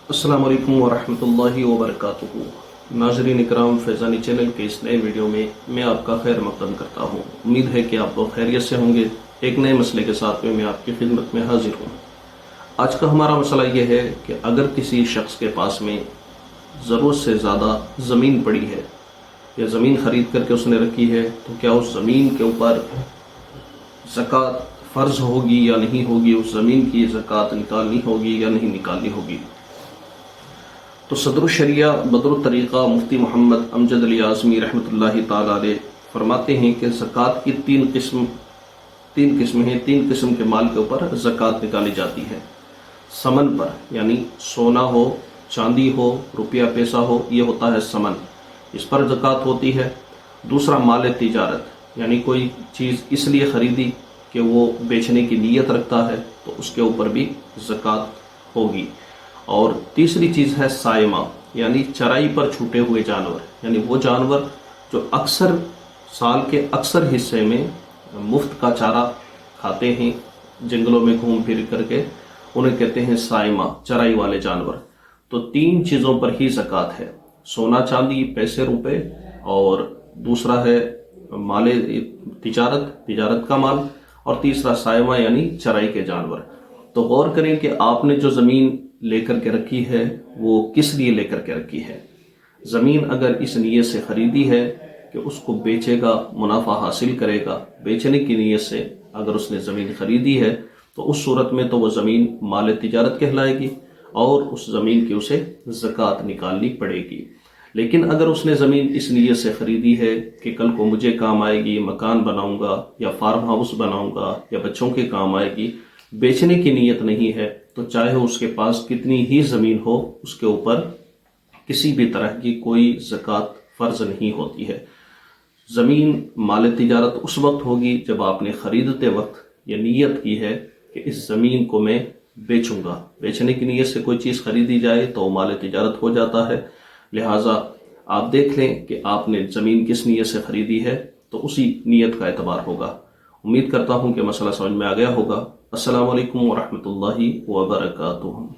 अस्सलाम वालेकुम वरहमतुल्लाहि वबरकातुहू। नाज़रीन इकराम, फैज़ानी चैनल के इस नए वीडियो में मैं आपका खैर मक़दम करता हूँ। उम्मीद है कि आप लोग खैरियत से होंगे। एक नए मसले के साथ में मैं आपकी खिदमत में हाजिर हूँ। आज का हमारा मसला ये है कि अगर किसी शख्स के पास में ज़रूरत से ज़्यादा ज़मीन पड़ी है या ज़मीन ख़रीद करके उसने रखी है, तो क्या उस ज़मीन के ऊपर ज़कात फ़र्ज़ होगी या नहीं होगी, उस ज़मीन की ज़कात निकालनी होगी या नहीं निकालनी होगी। तो सदर शरिया बदर तरीक़ा मुफ्ती मोहम्मद अमजद अली आज़मी रहमतुल्लाहि ताला अलैह फरमाते हैं कि ज़कात की तीन किस्म हैं। तीन किस्म के माल के ऊपर ज़कात निकाली जाती है। समन पर, यानी सोना हो, चांदी हो, रुपया पैसा हो, ये होता है समन, इस पर ज़कात होती है। दूसरा माल तिजारत, यानी कोई चीज़ इसलिए ख़रीदी कि वो बेचने की नीयत रखता है, तो उसके ऊपर भी ज़कात होगी। और तीसरी चीज़ है साइमा, यानी चराई पर छूटे हुए जानवर, यानी वो जानवर जो अक्सर साल के अक्सर हिस्से में मुफ्त का चारा खाते हैं, जंगलों में घूम फिर करके, उन्हें कहते हैं साइमा, चराई वाले जानवर। तो तीन चीज़ों पर ही ज़कात है: सोना चांदी पैसे रुपए, और दूसरा है माले तिजारत का माल, और तीसरा साइमा यानी चराई के जानवर। तो गौर करें कि आपने जो ज़मीन लेकर के रखी है वो किस लिए लेकर के रखी है। ज़मीन अगर इस नीयत से ख़रीदी है कि उसको बेचेगा, मुनाफा हासिल करेगा, बेचने की नीयत से अगर उसने ज़मीन ख़रीदी है, तो उस सूरत में तो वो ज़मीन माल तिजारत कहलाएगी और उस ज़मीन की उसे ज़कात निकालनी पड़ेगी। लेकिन अगर उसने ज़मीन इस नीयत से ख़रीदी है कि कल को मुझे काम आएगी, मकान बनाऊंगा या फार्म हाउस बनाऊंगा या बच्चों के काम आएगी, बेचने की नीयत नहीं है, तो चाहे उसके पास कितनी ही ज़मीन हो, उसके ऊपर किसी भी तरह की कोई ज़कात फ़र्ज़ नहीं होती है। ज़मीन माल तिजारत उस वक्त होगी जब आपने ख़रीदते वक्त ये नीयत की है कि इस ज़मीन को मैं बेचूंगा। बेचने की नीयत से कोई चीज़ ख़रीदी जाए तो माल तिजारत हो जाता है। लिहाजा आप देख लें कि आपने ज़मीन किस नीयत से ख़रीदी है, तो उसी नीयत का एतबार होगा। उम्मीद करता हूँ कि मसला समझ में आ गया होगा। अस्सलामु अलैकुम वरहमतुल्लाहि वबरकातुहू।